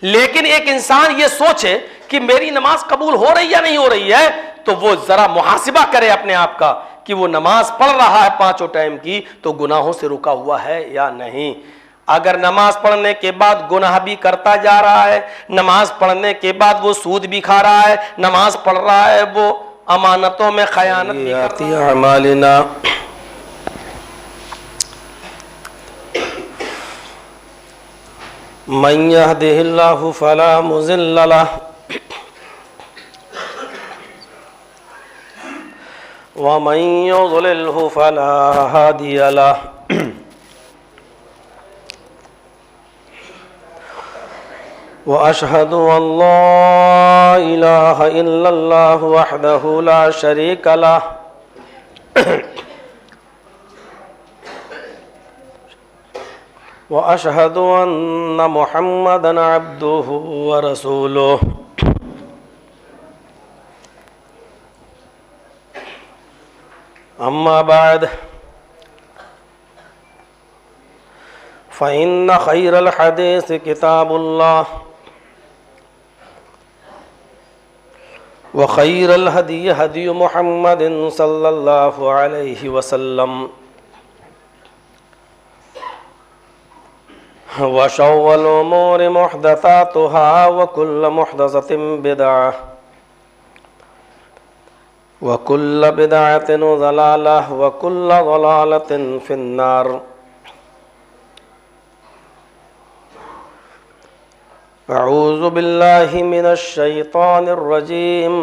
لیکن ایک انسان یہ سوچے کہ میری نماز قبول ہو رہی یا نہیں ہو رہی ہے، تو وہ ذرا محاسبہ کرے اپنے آپ کا کہ وہ نماز پڑھ رہا ہے 5 ٹائم کی تو گناہوں سے رکا ہوا ہے یا نہیں۔ اگر نماز پڑھنے کے بعد گناہ بھی کرتا جا رہا ہے، نماز پڑھنے کے بعد وہ سود بھی کھا رہا ہے، نماز پڑھ رہا ہے وہ امانتوں میں خیانت بھی کر رہا ہے، اعمالنا من يهده الله فلا مضل له ومن يضلله فلا هادي له وأشهد أن لا إله إلا الله وحده لا شريك له وأشهد أن محمدًا عبده ورسوله أما بعد فإن خير الحديث كتاب الله وخير الهدي هدي محمد صلى الله عليه وسلم وشر الأمور محدثاتها وكل محدثة بدعة وكل بدعة ضلالة وكل ضلالة في النار۔ أعوذ بالله من الشيطان الرجيم،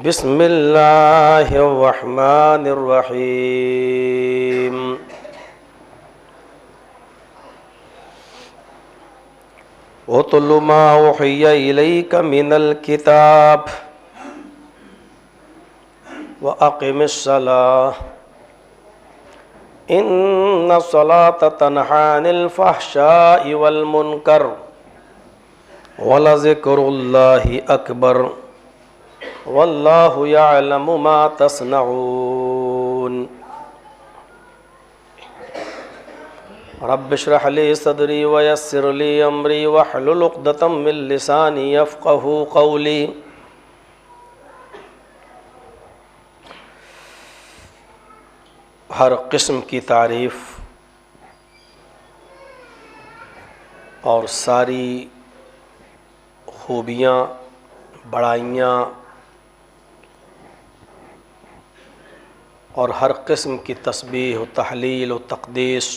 بسم الله الرحمن الرحيم۔ اتل ما اوحي اليك من الكتاب واقم الصلاة ان الصلاة تنهى عن الفحشاء والمنكر ولذكر الله اكبر والله يعلم ما تصنعون۔ رب اشرح لي صدري ويسر لي امري واحلل عقدة من لساني يفقهوا قولي۔ ہر قسم کی تعریف اور ساری خوبیاں، بڑائیاں اور ہر قسم کی تسبیح و تحلیل و تقدیس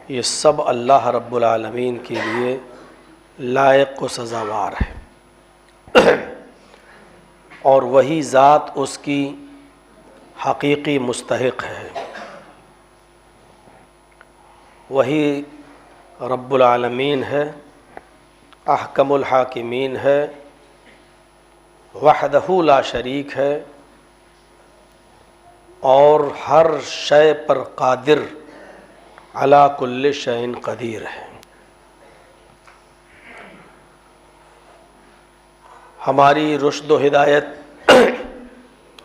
یہ سب اللہ رب العالمین کے لیے لائق و سزاوار ہے، اور وہی ذات اس کی حقیقی مستحق ہے، وہی رب العالمین ہے، احکم الحاکمین ہے، وحدہ لا شریک ہے، اور ہر شے پر قادر، علی کل شیء قدیر ہے۔ ہماری رشد و ہدایت،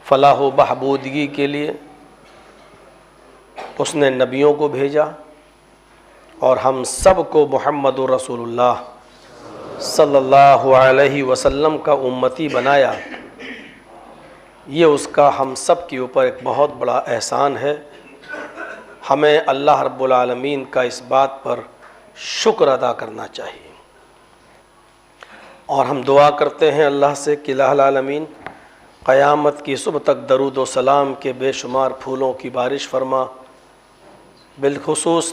فلاح و بہبودگی کے لیے اس نے نبیوں کو بھیجا، اور ہم سب کو محمد رسول اللہ صلی اللہ علیہ وسلم کا امتی بنایا۔ یہ اس کا ہم سب کے اوپر ایک بہت بڑا احسان ہے۔ ہمیں اللہ رب العالمین کا اس بات پر شکر ادا کرنا چاہیے، اور ہم دعا کرتے ہیں اللہ سے کہ الہ العالمین قیامت کی صبح تک درود و سلام کے بے شمار پھولوں کی بارش فرما، بالخصوص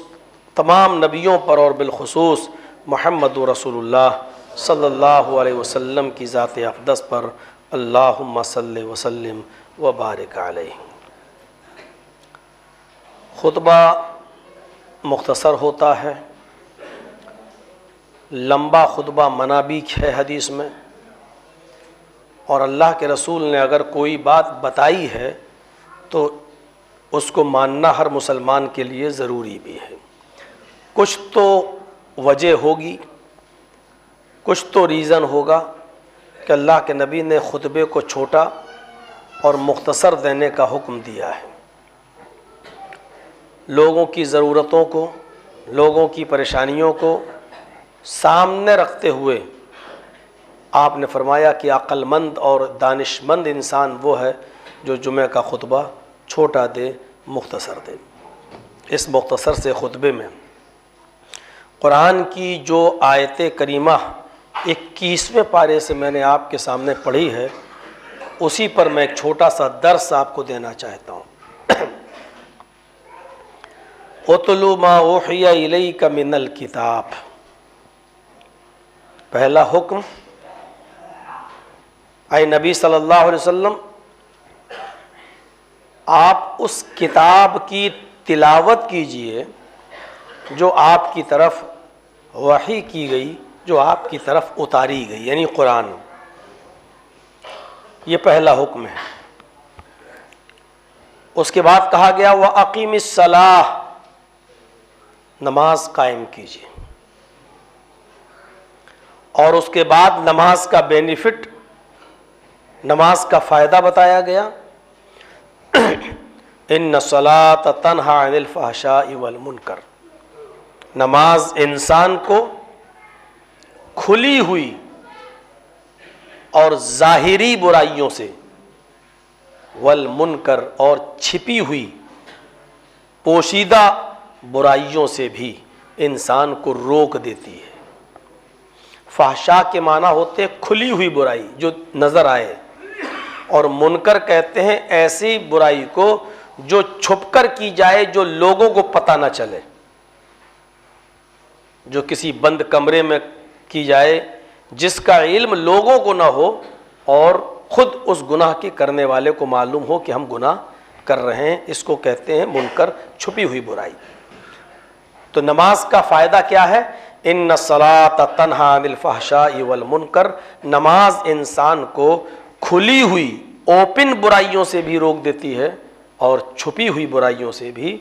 تمام نبیوں پر اور بالخصوص محمد رسول اللہ صلی اللہ علیہ وسلم کی ذات اقدس پر، اللہم صلی وسلم وبارک علیہ۔ خطبہ مختصر ہوتا ہے، لمبا خطبہ منع بھی ہے حدیث میں، اور اللہ کے رسول نے اگر کوئی بات بتائی ہے تو اس کو ماننا ہر مسلمان کے لیے ضروری بھی ہے۔ کچھ تو وجہ ہوگی، کچھ تو ریزن ہوگا کہ اللہ کے نبی نے خطبے کو چھوٹا اور مختصر دینے کا حکم دیا ہے۔ لوگوں کی ضرورتوں کو، لوگوں کی پریشانیوں کو سامنے رکھتے ہوئے آپ نے فرمایا کہ عقل مند اور دانش مند انسان وہ ہے جو جمعہ کا خطبہ چھوٹا دے، مختصر دے۔ اس مختصر سے خطبے میں قرآن کی جو آیت کریمہ 21ویں پارے سے میں نے آپ کے سامنے پڑھی ہے، اسی پر میں ایک چھوٹا سا درس آپ کو دینا چاہتا ہوں۔ اتلو ما اوحی الیک من الکتاب، پہلا حکم، اے نبی صلی اللہ علیہ وسلم آپ اس کتاب کی تلاوت کیجئے جو آپ کی طرف وحی کی گئی، جو آپ کی طرف اتاری گئی، یعنی قرآن۔ یہ پہلا حکم ہے۔ اس کے بعد کہا گیا وَأَقِمِ الصَّلَاةَ، نماز قائم کیجیے، اور اس کے بعد نماز کا بینیفٹ، نماز کا فائدہ بتایا گیا۔ ان الصلاۃ تنہی عن الفحشاء والمنکر، نماز انسان کو کھلی ہوئی اور ظاہری برائیوں سے، والمنکر اور چھپی ہوئی پوشیدہ برائیوں سے بھی انسان کو روک دیتی ہے۔ فحشاء کے معنی ہوتے کھلی ہوئی برائی جو نظر آئے، اور منکر کہتے ہیں ایسی برائی کو جو چھپ کر کی جائے، جو لوگوں کو پتہ نہ چلے، جو کسی بند کمرے میں کی جائے، جس کا علم لوگوں کو نہ ہو اور خود اس گناہ کے کرنے والے کو معلوم ہو کہ ہم گناہ کر رہے ہیں، اس کو کہتے ہیں منکر، چھپی ہوئی برائی۔ تو نماز کا فائدہ کیا ہے؟ ان الصلاۃ تنہی عن الفحشاء والمنکر، نماز انسان کو کھلی ہوئی اوپن برائیوں سے بھی روک دیتی ہے اور چھپی ہوئی برائیوں سے بھی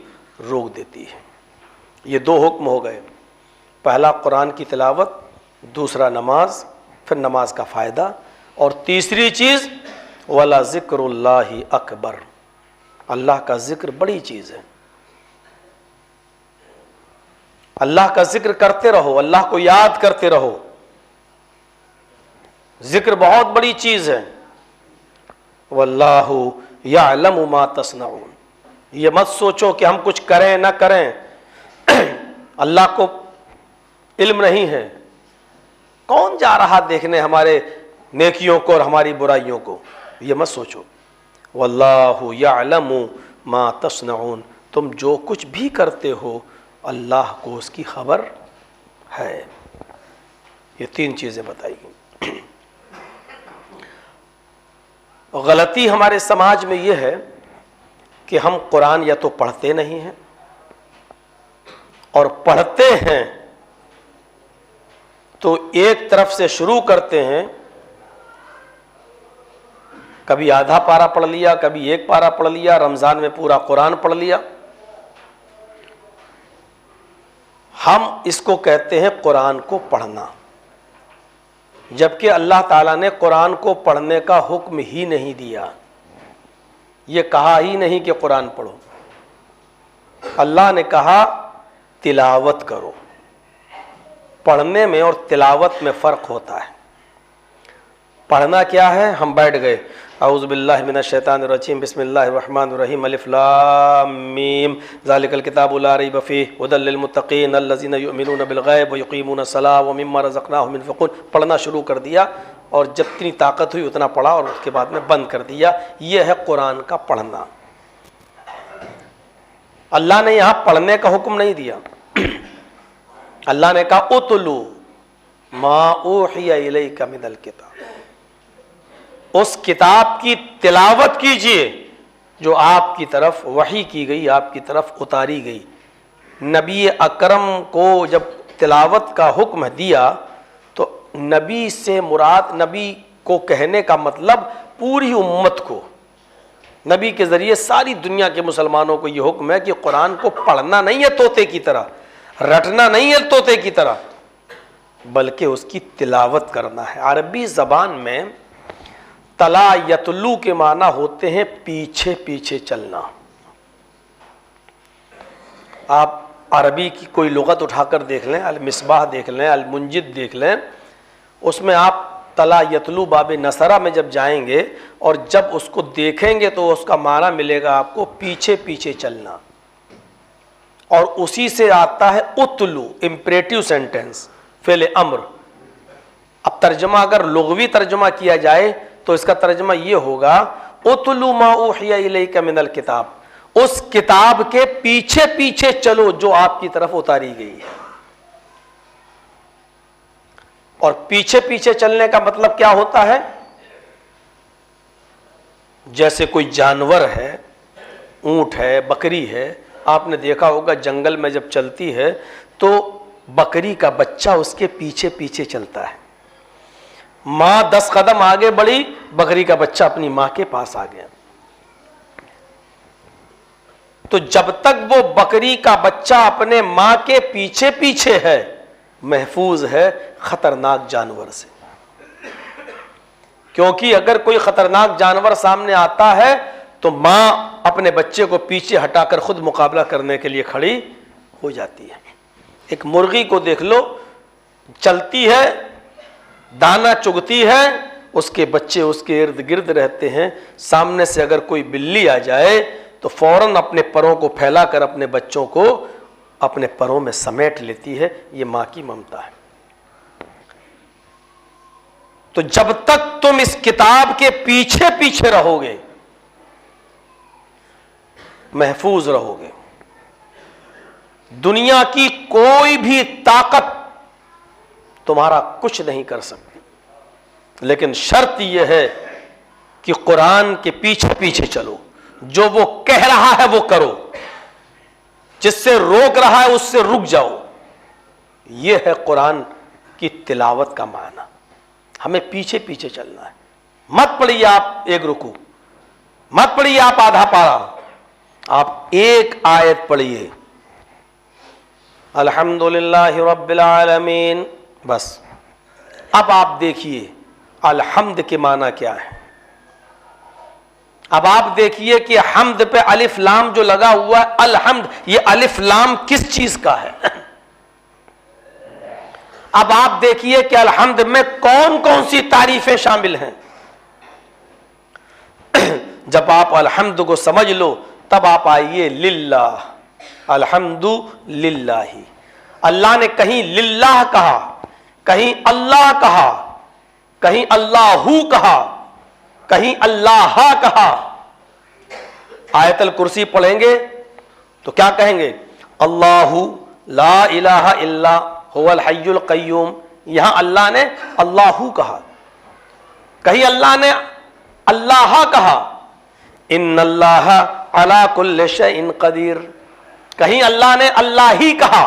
روک دیتی ہے۔ یہ دو حکم ہو گئے، پہلا قرآن کی تلاوت، دوسرا نماز، پھر نماز کا فائدہ، اور تیسری چیز وَلَذِكْرُ اللَّهِ اکبر، اللہ کا ذکر بڑی چیز ہے۔ اللہ کا ذکر کرتے رہو، اللہ کو یاد کرتے رہو، ذکر بہت بڑی چیز ہے۔ وَاللَّهُ يَعْلَمُ مَا تَصْنَعُونَ، یہ مت سوچو کہ ہم کچھ کریں نہ کریں، اللہ کو علم نہیں ہے، کون جا رہا دیکھنے ہمارے نیکیوں کو اور ہماری برائیوں کو، یہ مت سوچو۔ وَاللَّهُ يَعْلَمُ مَا تَصْنَعُونَ، تم جو کچھ بھی کرتے ہو اللہ کو اس کی خبر ہے۔ یہ تین چیزیں بتائی گئی۔ غلطی ہمارے سماج میں یہ ہے کہ ہم قرآن یا تو پڑھتے نہیں ہیں، اور پڑھتے ہیں تو ایک طرف سے شروع کرتے ہیں، کبھی آدھا پارہ پڑھ لیا، کبھی ایک پارہ پڑھ لیا، رمضان میں پورا قرآن پڑھ لیا۔ ہم اس کو کہتے ہیں قرآن کو پڑھنا، جبکہ اللہ تعالیٰ نے قرآن کو پڑھنے کا حکم ہی نہیں دیا، یہ کہا ہی نہیں کہ قرآن پڑھو۔ اللہ نے کہا تلاوت کرو، پڑھنے میں اور تلاوت میں فرق ہوتا ہے۔ پڑھنا کیا ہے؟ ہم بیٹھ گئے، اعوذ باللہ من الشیطان الرجیم، بسم اللہ الرحمن الرحیم، الف لام میم، ذالک الکتاب لا ریب فیہ ھدی للمتقین الذین یؤمنون بالغیب ویقیمون الصلاۃ ومما رزقناہم ينفقون۔ پڑھنا شروع کر دیا، اور جتنی طاقت ہوئی اتنا پڑھا، اور اس کے بعد میں بند کر دیا۔ یہ ہے قرآن کا پڑھنا۔ اللہ نے یہاں پڑھنے کا حکم نہیں دیا، اللہ نے کہا اتلو ما اوحی الیک من الکتاب، اس کتاب کی تلاوت کیجئے جو آپ کی طرف وحی کی گئی، آپ کی طرف اتاری گئی۔ نبی اکرم کو جب تلاوت کا حکم دیا تو نبی سے مراد، نبی کو کہنے کا مطلب پوری امت کو، نبی کے ذریعے ساری دنیا کے مسلمانوں کو یہ حکم ہے کہ قرآن کو پڑھنا نہیں ہے طوطے کی طرح، رٹنا نہیں ہے طوطے کی طرح، بلکہ اس کی تلاوت کرنا ہے۔ عربی زبان میں تلا یتلو کے معنی ہوتے ہیں پیچھے پیچھے چلنا۔ آپ عربی کی کوئی لغت اٹھا کر دیکھ لیں، المصباح دیکھ لیں، المنجد دیکھ لیں، اس میں آپ تلا یتلو باب نصرہ میں جب جائیں گے اور جب اس کو دیکھیں گے تو اس کا معنی ملے گا آپ کو پیچھے پیچھے چلنا، اور اسی سے آتا ہے اتلو، امپریٹیو سینٹینس، فعل امر۔ اب ترجمہ اگر لغوی ترجمہ کیا جائے تو اس کا ترجمہ یہ ہوگا اتلو ما اوحی الیک من الکتاب، اس کتاب کے پیچھے پیچھے چلو جو آپ کی طرف اتاری گئی ہے۔ اور پیچھے پیچھے چلنے کا مطلب کیا ہوتا ہے؟ جیسے کوئی جانور ہے، اونٹ ہے، بکری ہے، آپ نے دیکھا ہوگا جنگل میں جب چلتی ہے تو بکری کا بچہ اس کے پیچھے پیچھے چلتا ہے، ماں 10 قدم آگے بڑھی، بکری کا بچہ اپنی ماں کے پاس آ گیا۔ تو جب تک وہ بکری کا بچہ اپنے ماں کے پیچھے پیچھے ہے، محفوظ ہے خطرناک جانور سے، کیونکہ اگر کوئی خطرناک جانور سامنے آتا ہے تو ماں اپنے بچے کو پیچھے ہٹا کر خود مقابلہ کرنے کے لیے کھڑی ہو جاتی ہے۔ ایک مرغی کو دیکھ لو، چلتی ہے، دانا چگتی ہے، اس کے بچے اس کے ارد گرد رہتے ہیں، سامنے سے اگر کوئی بلی آ جائے تو فوراً اپنے پروں کو پھیلا کر اپنے بچوں کو اپنے پروں میں سمیٹ لیتی ہے۔ یہ ماں کی ممتا ہے۔ تو جب تک تم اس کتاب کے پیچھے پیچھے رہو گے محفوظ رہو گے، دنیا کی کوئی بھی طاقت تمہارا کچھ نہیں کر سکتی، لیکن شرط یہ ہے کہ قرآن کے پیچھے پیچھے چلو، جو وہ کہہ رہا ہے وہ کرو، جس سے روک رہا ہے اس سے رک جاؤ۔ یہ ہے قرآن کی تلاوت کا معنی، ہمیں پیچھے پیچھے چلنا ہے۔ مت پڑھیے آپ ایک رکوع، مت پڑھیے آپ آدھا پارا، آپ ایک آیت پڑھیے، الحمدللہ رب العالمین، بس۔ اب آپ دیکھیے الحمد کے معنی کیا ہے۔ اب آپ دیکھیے کہ حمد پہ الف لام جو لگا ہوا ہے، الحمد، یہ الف لام کس چیز کا ہے؟ اب آپ دیکھیے کہ الحمد میں کون کون سی تعریفیں شامل ہیں۔ جب آپ الحمد کو سمجھ لو تب آپ آئیے للہ، الحمد للہ۔ اللہ نے کہیں للہ کہا، کہیں اللہ کہا، کہیں اللہ کہا، کہیں اللہ کہا۔ آیت الکرسی پڑھیں گے تو کیا کہیں گے؟ اللہ لا الہ الا هو الحی القیوم، یہاں اللہ نے اللہ کہا، کہیں اللہ نے اللہ کہا، ان اللہ علی کل شیء قدیر، کہیں اللہ نے اللہ ہی کہا،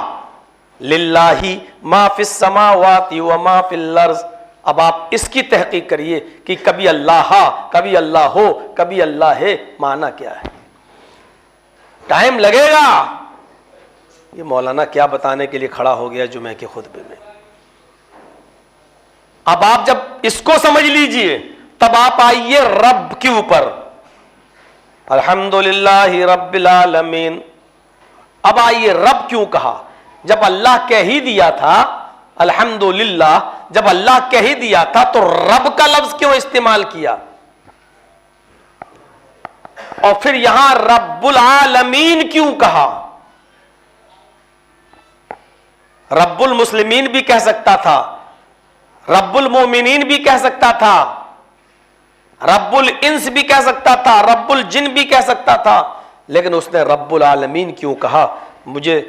للہ ما فی السماوات و ما فی الارض۔ اب آپ اس کی تحقیق کریے کہ کبھی اللہ کبھی اللہ ہو، کبھی اللہ ہے، معنی کیا ہے؟ ٹائم لگے گا۔ یہ مولانا کیا بتانے کے لیے کھڑا ہو گیا جمعے کے خطبے میں۔ اب آپ جب اس کو سمجھ لیجئے تب آپ آئیے رب کے اوپر، الحمدللہ رب العالمین۔ اب آئیے رب کیوں کہا؟ جب اللہ کہہ ہی دیا تھا الحمدللہ، جب اللہ کہہ ہی دیا تھا تو رب کا لفظ کیوں استعمال کیا؟ اور پھر یہاں رب العالمین کیوں کہا؟ رب المسلمین بھی کہہ سکتا تھا، رب المومنین بھی کہہ سکتا تھا، رب الانس بھی کہہ سکتا تھا، رب الجن بھی کہہ سکتا تھا، لیکن اس نے رب العالمین کیوں کہا؟ مجھے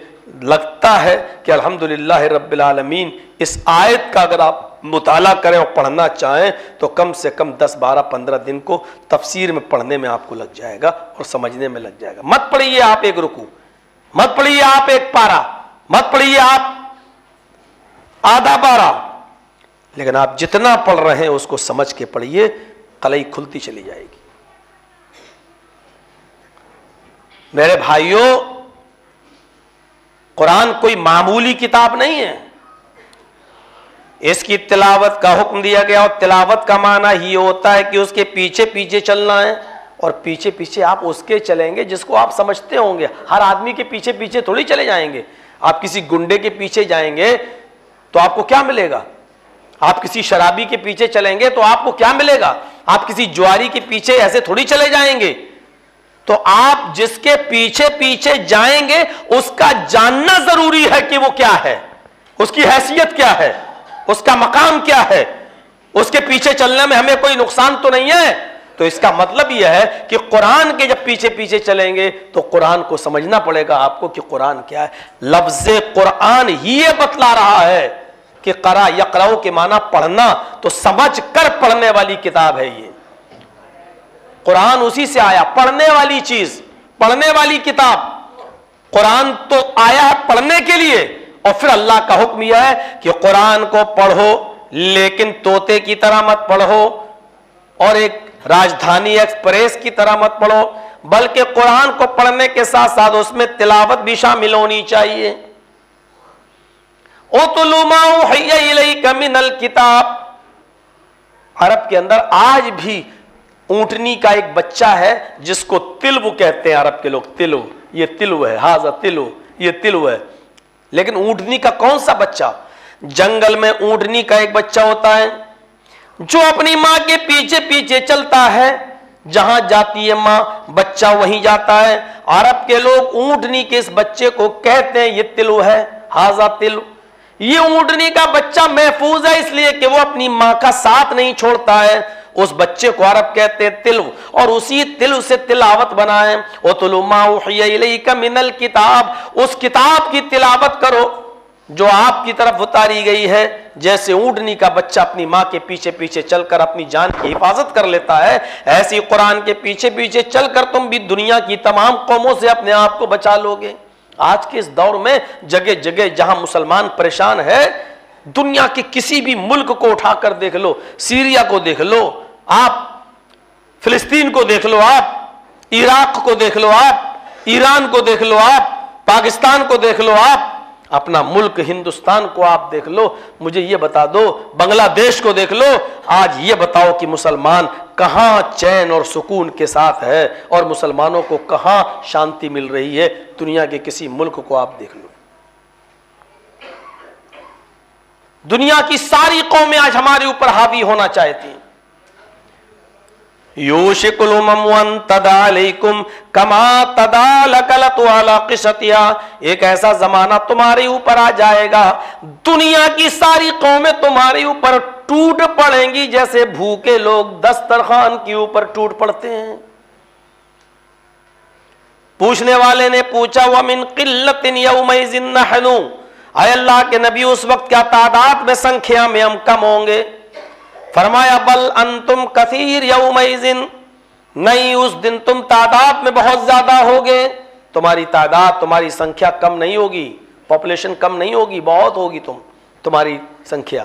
لگتا ہے کہ الحمدللہ رب العالمین اس آیت کا اگر آپ مطالعہ کریں اور پڑھنا چاہیں تو کم سے کم 10 12 15 دن کو تفسیر میں پڑھنے میں آپ کو لگ جائے گا اور سمجھنے میں لگ جائے گا۔ مت پڑھیے آپ ایک رکوع، مت پڑھیے آپ ایک پارا، مت پڑھیے آپ آدھا پارا، لیکن آپ جتنا پڑھ رہے ہیں اس کو سمجھ کے پڑھیے، قلعی کھلتی چلی جائے گی۔ میرے بھائیوں، قرآن کوئی معمولی کتاب نہیں ہے۔ اس کی تلاوت کا حکم دیا گیا، اور تلاوت کا معنی ہی ہوتا ہے کہ اس کے پیچھے پیچھے چلنا ہے، اور پیچھے پیچھے آپ اس کے چلیں گے جس کو آپ سمجھتے ہوں گے۔ ہر آدمی کے پیچھے پیچھے تھوڑی چلے جائیں گے۔ آپ کسی گنڈے کے پیچھے جائیں گے تو آپ کو کیا ملے گا؟ آپ کسی شرابی کے پیچھے چلیں گے تو آپ کو کیا ملے گا؟ آپ کسی جواری کے پیچھے ایسے تھوڑی چلے جائیں گے. تو آپ جس کے پیچھے پیچھے جائیں گے اس کا جاننا ضروری ہے کہ وہ کیا ہے، اس کی حیثیت کیا ہے، اس کا مقام کیا ہے. اس کے پیچھے چلنے میں ہمیں کوئی نقصان تو نہیں ہے. تو اس کا مطلب یہ ہے کہ قرآن کے جب پیچھے پیچھے چلیں گے تو قرآن کو سمجھنا پڑے گا آپ کو کہ قرآن کیا ہے. لفظ قرآن ہی یہ بتلا رہا ہے کہ قرأ یقرأ کے معنی پڑھنا، تو سمجھ کر پڑھنے والی کتاب ہے یہ. قرآن اسی سے آیا، پڑھنے والی چیز، پڑھنے والی کتاب. قرآن تو آیا ہے پڑھنے کے لیے، اور پھر اللہ کا حکم یہ ہے کہ قرآن کو پڑھو لیکن طوطے کی طرح مت پڑھو اور ایک راجدھانی ایکسپریس کی طرح مت پڑھو، بلکہ قرآن کو پڑھنے کے ساتھ ساتھ اس میں تلاوت بھی شامل ہونی چاہیے. اُتْلُ مَا أُوحِیَ إِلَیْکَ مِنَ الْکِتَابِ. عرب کے اندر آج بھی اونٹنی کا ایک بچہ ہے جس کو تلو کہتے ہیں عرب کے لوگ. تلو، یہ تلو ہے، ہاذا تلو، یہ تلو ہے. لیکن اونٹنی کا کون سا بچہ؟ جنگل میں اونٹنی کا ایک بچہ ہوتا ہے جو اپنی ماں کے پیچھے پیچھے چلتا ہے، جہاں جاتی ہے ماں بچہ وہیں جاتا ہے. عرب کے لوگ اونٹنی کے اس بچے کو کہتے ہیں یہ تلو ہے، ہاذا تلو. یہ اونٹنی کا بچہ محفوظ ہے اس لیے کہ وہ اپنی ماں کا ساتھ نہیں چھوڑتا ہے. اس بچے کو عرب کہتے ہیں تلو، اور اسی تلو سے تلاوت بنائیں. اُتْلُ مَا أُوحِیَ إِلَیْکَ مِنَ الْکِتَابِ. اس کتاب کی تلاوت کرو جو آپ کی طرف اتاری گئی ہے. جیسے اونٹنی کا بچہ اپنی ماں کے پیچھے پیچھے چل کر اپنی جان کی حفاظت کر لیتا ہے، ایسی قرآن کے پیچھے پیچھے چل کر تم بھی دنیا کی تمام قوموں سے اپنے آپ کو بچا لو گے. آج کے اس دور میں جگہ جگہ جہاں مسلمان پریشان ہے، دنیا کے کسی بھی ملک کو اٹھا کر دیکھ لو، سیریا کو دیکھ لو آپ، فلسطین کو دیکھ لو آپ، عراق کو دیکھ لو آپ، ایران کو دیکھ لو آپ، پاکستان کو دیکھ لو آپ، اپنا ملک ہندوستان کو آپ دیکھ لو. مجھے یہ بتا دو بنگلہ دیش کو دیکھ لو. آج یہ بتاؤ کہ مسلمان کہاں چین اور سکون کے ساتھ ہے اور مسلمانوں کو کہاں شانتی مل رہی ہے؟ دنیا کے کسی ملک کو آپ دیکھ لو. دنیا کی ساری قومیں آج ہمارے اوپر حاوی ہونا چاہتی ہیں. یوشک الامم ان تدع علیکم کما تدع لکلۃ علی قصتھا. ایک ایسا زمانہ تمہارے اوپر آ جائے گا، دنیا کی ساری قومیں تمہارے اوپر ٹوٹ پڑیں گی جیسے بھوکے لوگ دسترخوان کے اوپر ٹوٹ پڑتے ہیں. پوچھنے والے نے پوچھا وَمِن قِلَّةٍ يَوْمَئِذٍ نَحْنُ. اے اللہ کے نبی اس وقت کیا تعداد میں سنکھیا میں ہم کم ہوں گے؟ فرمایا بل انتم کثیر یومئذ. نہیں، اس دن تم تعداد میں بہت زیادہ ہوگے. تمہاری تعداد، تمہاری سنکھیا کم نہیں ہوگی، پاپولیشن کم نہیں ہوگی، بہت ہوگی تمہاری سنکھیا.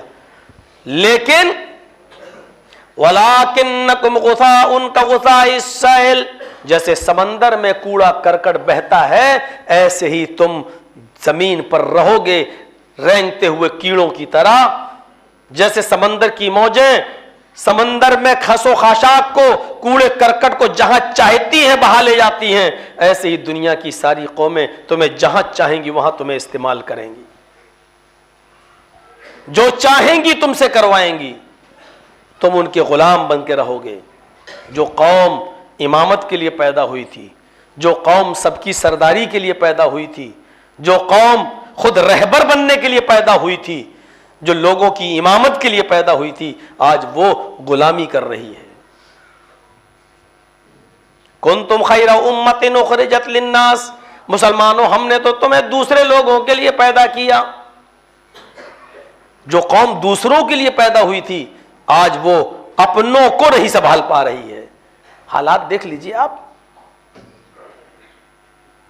لیکن وَلَٰكِنَّكُمْ غُثَاءٌ كَغُثَاءِ السَّيْلِ. جیسے سمندر میں کوڑا کرکٹ بہتا ہے ایسے ہی تم زمین پر رہو گے رینگتے ہوئے کیڑوں کی طرح. جیسے سمندر کی موجیں سمندر میں خس و خاشاک کو، کوڑے کرکٹ کو جہاں چاہتی ہیں بہا لے جاتی ہیں، ایسے ہی دنیا کی ساری قومیں تمہیں جہاں چاہیں گی وہاں تمہیں استعمال کریں گی، جو چاہیں گی تم سے کروائیں گی. تم ان کے غلام بن کے رہو گے. جو قوم امامت کے لیے پیدا ہوئی تھی، جو قوم سب کی سرداری کے لیے پیدا ہوئی تھی، جو قوم خود رہبر بننے کے لیے پیدا ہوئی تھی، جو لوگوں کی امامت کے لیے پیدا ہوئی تھی، آج وہ غلامی کر رہی ہے. کنتم خیر امۃ اخرجت للناس. مسلمانوں ہم نے تو تمہیں دوسرے لوگوں کے لیے پیدا کیا. جو قوم دوسروں کے لیے پیدا ہوئی تھی آج وہ اپنوں کو نہیں سنبھال پا رہی ہے. حالات دیکھ لیجئے آپ.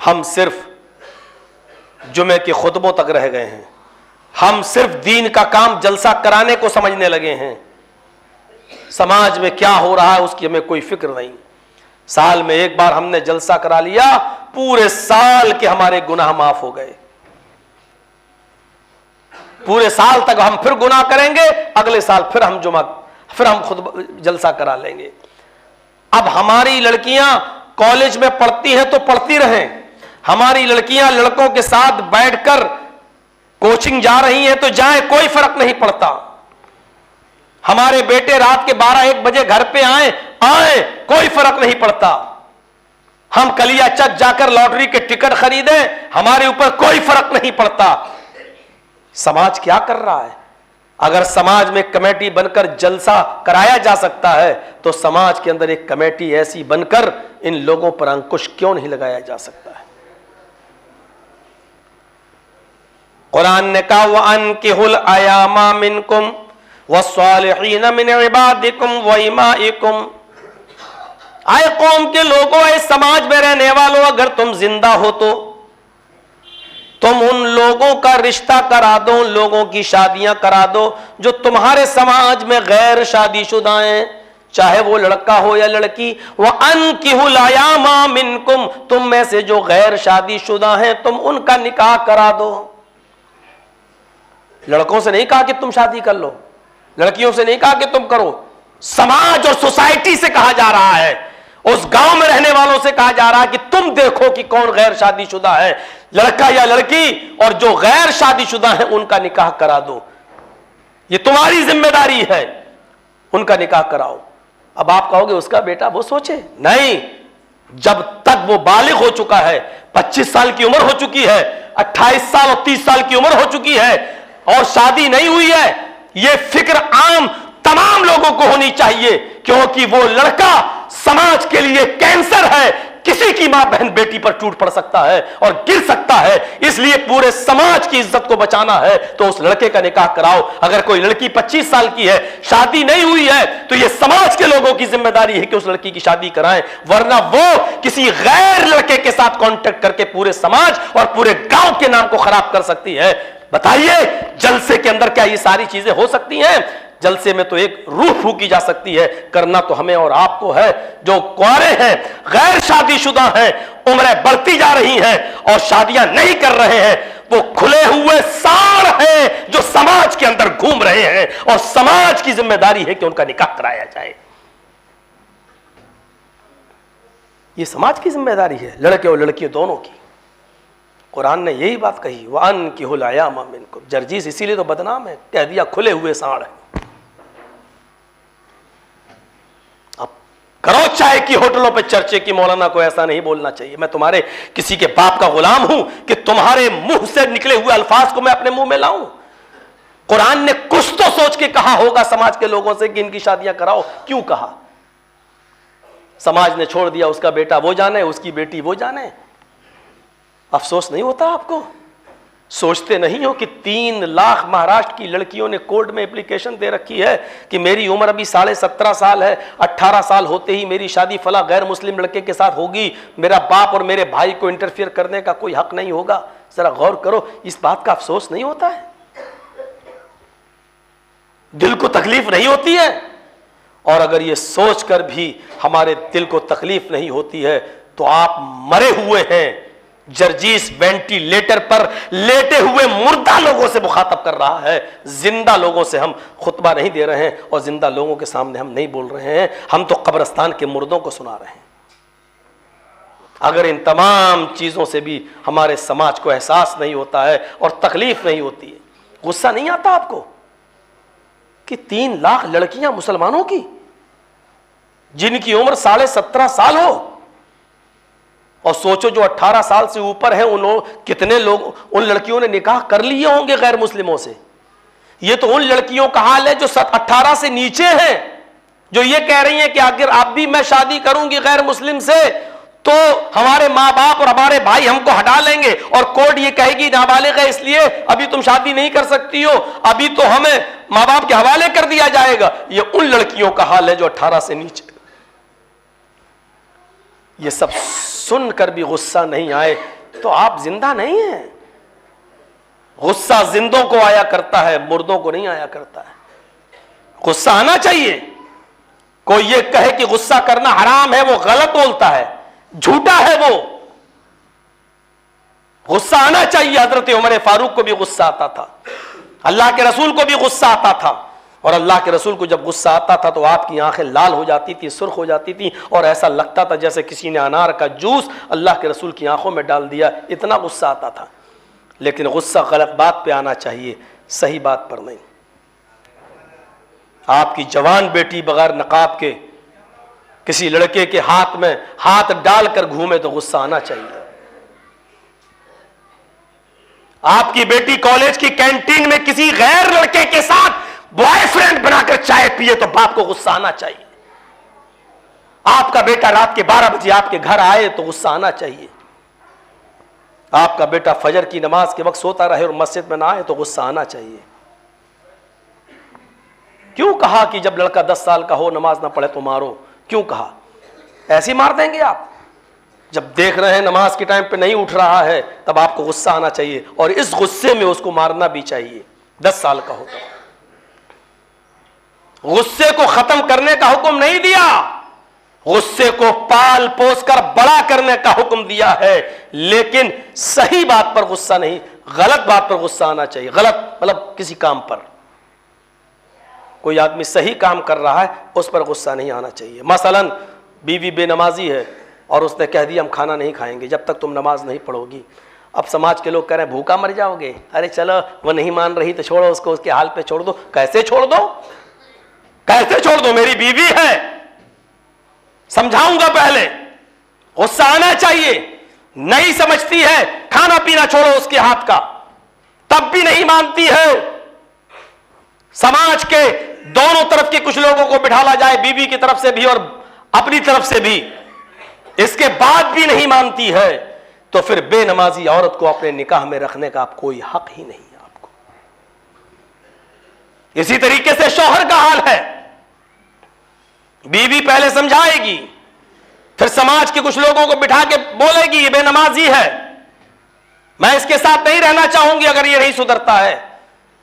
ہم صرف جمعے کے خطبوں تک رہ گئے ہیں، ہم صرف دین کا کام جلسہ کرانے کو سمجھنے لگے ہیں. سماج میں کیا ہو رہا ہے اس کی ہمیں کوئی فکر نہیں. سال میں ایک بار ہم نے جلسہ کرا لیا، پورے سال کے ہمارے گناہ معاف ہو گئے. پورے سال تک ہم پھر گناہ کریں گے، اگلے سال پھر ہم خود جلسہ کرا لیں گے. اب ہماری لڑکیاں کالج میں پڑھتی ہیں تو پڑھتی رہیں، ہماری لڑکیاں لڑکوں کے ساتھ بیٹھ کر کوچنگ جا رہی ہیں تو جائیں، کوئی فرق نہیں پڑتا. ہمارے بیٹے رات کے 12-1 بجے گھر پہ آئیں، کوئی فرق نہیں پڑتا. ہم کلیا چک جا کر لاٹری کے ٹکٹ خریدیں، ہمارے اوپر کوئی فرق نہیں پڑتا. سماج کیا کر رہا ہے؟ اگر سماج میں کمیٹی بن کر جلسہ کرایا جا سکتا ہے تو سماج کے اندر ایک کمیٹی ایسی بن کر ان لوگوں پر انکش کیوں نہیں لگایا جا سکتا ہے؟ قرآن نے کہا وَأَنكِحُوا الْأَيَامَ مِنكُمْ وَالصَّالِحِينَ مِنْ عِبَادِكُمْ وَإِمَائِكُمْ. اے قوم کے لوگوں، اے سماج میں رہنے والوں، اگر تم زندہ ہو تو تم ان لوگوں کا رشتہ کرا دو، ان لوگوں کی شادیاں کرا دو جو تمہارے سماج میں غیر شادی شدہ ہیں، چاہے وہ لڑکا ہو یا لڑکی. وَأَنكِحُوا الْأَيَامَ مِنكُمْ، تم میں سے جو غیر شادی شدہ ہیں تم ان کا نکاح کرا دو. لڑکوں سے نہیں کہا کہ تم شادی کر لو، لڑکیوں سے نہیں کہا کہ تم کرو. سماج اور سوسائٹی سے کہا جا رہا ہے، اس گاؤں میں رہنے والوں سے کہا جا رہا ہے کہ تم دیکھو کہ کون غیر شادی شدہ ہے، لڑکا یا لڑکی، اور جو غیر شادی شدہ ہیں ان کا نکاح کرا دو. یہ تمہاری ذمہ داری ہے، ان کا نکاح کراؤ. اب آپ کہو گے اس کا بیٹا وہ سوچے، نہیں، جب تک وہ بالغ ہو چکا ہے، 25 سال کی عمر ہو چکی ہے، 28 سال اور 30 سال کی عمر ہو چکی ہے اور شادی نہیں ہوئی ہے، یہ فکر عام تمام لوگوں کو ہونی چاہیے، کیونکہ وہ لڑکا سماج کے لیے کینسر ہے. کسی کی ماں بہن بیٹی پر ٹوٹ پڑ سکتا ہے اور گر سکتا ہے، اس لیے پورے سماج کی عزت کو بچانا ہے تو اس لڑکے کا نکاح کراؤ. اگر کوئی لڑکی 25 سال کی ہے، شادی نہیں ہوئی ہے، تو یہ سماج کے لوگوں کی ذمہ داری ہے کہ اس لڑکی کی شادی کرائیں، ورنہ وہ کسی غیر لڑکے کے ساتھ کانٹیکٹ کر کے پورے سماج اور پورے گاؤں کے نام کو خراب کر سکتی ہے. بتائیے جلسے کے اندر کیا یہ ساری چیزیں ہو سکتی ہیں؟ جلسے میں تو ایک روح پھونکی جا سکتی ہے، کرنا تو ہمیں اور آپ کو ہے. جو کنوارے ہیں، غیر شادی شدہ ہیں، عمریں بڑھتی جا رہی ہیں اور شادیاں نہیں کر رہے ہیں، وہ کھلے ہوئے ساڑ ہیں جو سماج کے اندر گھوم رہے ہیں، اور سماج کی ذمہ داری ہے کہ ان کا نکاح کرایا جائے. یہ سماج کی ذمہ داری ہے، لڑکے اور لڑکیوں دونوں کی. قرآن نے یہی بات کہی وَأَنكِحُوا الْأَيَامَ مِنكُمْ. جرجیس اسی لیے تو بدنام ہے، کہہ دیا کھلے ہوئے ساڑ ہے. اب کرو چائے کی ہوٹلوں پہ چرچے کی مولانا کو ایسا نہیں بولنا چاہیے. میں تمہارے کسی کے باپ کا غلام ہوں کہ تمہارے منہ سے نکلے ہوئے الفاظ کو میں اپنے منہ میں لاؤں؟ قرآن نے کچھ تو سوچ کے کہا ہوگا سماج کے لوگوں سے کہ ان کی شادیاں کراؤ. کیوں کہا؟ سماج نے چھوڑ دیا، اس کا بیٹا وہ جانے، اس کی بیٹی وہ جانے. افسوس نہیں ہوتا آپ کو؟ سوچتے نہیں ہو کہ 3 لاکھ مہاراشٹر کی لڑکیوں نے کورٹ میں اپلیکیشن دے رکھی ہے کہ میری عمر ابھی 17.5 سال ہے، 18 سال ہوتے ہی میری شادی فلاں غیر مسلم لڑکے کے ساتھ ہوگی، میرا باپ اور میرے بھائی کو انٹرفیئر کرنے کا کوئی حق نہیں ہوگا. ذرا غور کرو، اس بات کا افسوس نہیں ہوتا ہے؟ دل کو تکلیف نہیں ہوتی ہے؟ اور اگر یہ سوچ کر بھی ہمارے دل کو تکلیف نہیں ہوتی ہے تو آپ مرے ہوئے ہیں. جرجیس وینٹیلیٹر پر لیٹے ہوئے مردہ لوگوں سے مخاطب کر رہا ہے، زندہ لوگوں سے ہم خطبہ نہیں دے رہے ہیں اور زندہ لوگوں کے سامنے ہم نہیں بول رہے ہیں، ہم تو قبرستان کے مردوں کو سنا رہے ہیں. اگر ان تمام چیزوں سے بھی ہمارے سماج کو احساس نہیں ہوتا ہے اور تکلیف نہیں ہوتی ہے، غصہ نہیں آتا آپ کو کہ 3 لاکھ لڑکیاں مسلمانوں کی جن کی عمر 17.5 سال ہو، اور سوچو جو 18 سال سے اوپر ہیں کتنے لوگ ان لڑکیوں نے نکاح کر لیے ہوں گے غیر مسلموں سے. یہ تو ان لڑکیوں کا حال ہے جو 18 سے نیچے ہیں، جو یہ کہہ رہی ہیں کہ اگر اب بھی میں شادی کروں گی غیر مسلم سے تو ہمارے ماں باپ اور ہمارے بھائی ہم کو ہٹا لیں گے، اور کورٹ یہ کہے گی نابالغ ہے اس لیے ابھی تم شادی نہیں کر سکتی ہو، ابھی تو ہمیں ماں باپ کے حوالے کر دیا جائے گا. یہ ان لڑکیوں کا حال ہے جو 18 سے نیچے. یہ سب سن کر بھی غصہ نہیں آئے تو آپ زندہ نہیں ہیں. غصہ زندوں کو آیا کرتا ہے، مردوں کو نہیں آیا کرتا ہے. غصہ آنا چاہیے. کوئی یہ کہے کہ غصہ کرنا حرام ہے، وہ غلط بولتا ہے، جھوٹا ہے وہ. غصہ آنا چاہیے. حضرت عمر فاروق کو بھی غصہ آتا تھا، اللہ کے رسول کو بھی غصہ آتا تھا، اور اللہ کے رسول کو جب غصہ آتا تھا تو آپ کی آنکھیں لال ہو جاتی تھی، سرخ ہو جاتی تھی، اور ایسا لگتا تھا جیسے کسی نے انار کا جوس اللہ کے رسول کی آنکھوں میں ڈال دیا، اتنا غصہ آتا تھا. لیکن غصہ غلط بات پہ آنا چاہیے، صحیح بات پر نہیں۔ آپ کی جوان بیٹی بغیر نقاب کے کسی لڑکے کے ہاتھ میں ہاتھ ڈال کر گھومے تو غصہ آنا چاہیے۔ آپ کی بیٹی کالج کی کینٹین میں کسی غیر لڑکے کے ساتھ بوائے فرینڈ بنا کر چائے پیے تو باپ کو غصہ آنا چاہیے۔ آپ کا بیٹا رات کے 12 بجے آپ کے گھر آئے تو غصہ آنا چاہیے۔ آپ کا بیٹا فجر کی نماز کے وقت سوتا رہے اور مسجد میں نہ آئے تو غصہ آنا چاہیے۔ کیوں کہا کہ جب لڑکا 10 سال کا ہو نماز نہ پڑھے تو مارو؟ کیوں کہا؟ ایسے مار دیں گے آپ؟ جب دیکھ رہے ہیں نماز کے ٹائم پہ نہیں اٹھ رہا ہے تب آپ کو غصہ آنا چاہیے، اور اس غصے میں اس کو مارنا بھی چاہیے۔ 10 سال کا ہوتا، غصے کو ختم کرنے کا حکم نہیں دیا، غصے کو پال پوس کر بڑا کرنے کا حکم دیا ہے، لیکن صحیح بات پر غصہ نہیں، غلط بات پر غصہ آنا چاہیے۔ غلط مطلب کسی کام پر، کوئی آدمی صحیح کام کر رہا ہے اس پر غصہ نہیں آنا چاہیے۔ مثلا بیوی بے نمازی ہے اور اس نے کہہ دیا ہم کھانا نہیں کھائیں گے جب تک تم نماز نہیں پڑھو گی۔ اب سماج کے لوگ کہہ رہے ہیں بھوکا مر جاؤ گے، ارے چلو وہ نہیں مان رہی تو چھوڑو اس کو، اس کے حال پہ چھوڑ دو۔ کیسے چھوڑ دو؟ کیسے چھوڑ دو؟ میری بیوی ہے، سمجھاؤں گا پہلے۔ غصہ آنا چاہیے، نہیں سمجھتی ہے، کھانا پینا چھوڑو اس کے ہاتھ کا، تب بھی نہیں مانتی ہے۔ سماج کے دونوں طرف کے کچھ لوگوں کو بٹھالا جائے، بیوی کی طرف سے بھی اور اپنی طرف سے بھی، اس کے بعد بھی نہیں مانتی ہے، تو پھر بے نمازی عورت کو اپنے نکاح میں رکھنے کا کوئی حق ہی نہیں ہے آپ کو۔ اسی طریقے سے شوہر کا حال ہے، بیوی پہلے سمجھائے گی، پھر سماج کے کچھ لوگوں کو بٹھا کے بولے گی یہ بے نمازی ہے، میں اس کے ساتھ نہیں رہنا چاہوں گی اگر یہ نہیں سدھرتا ہے۔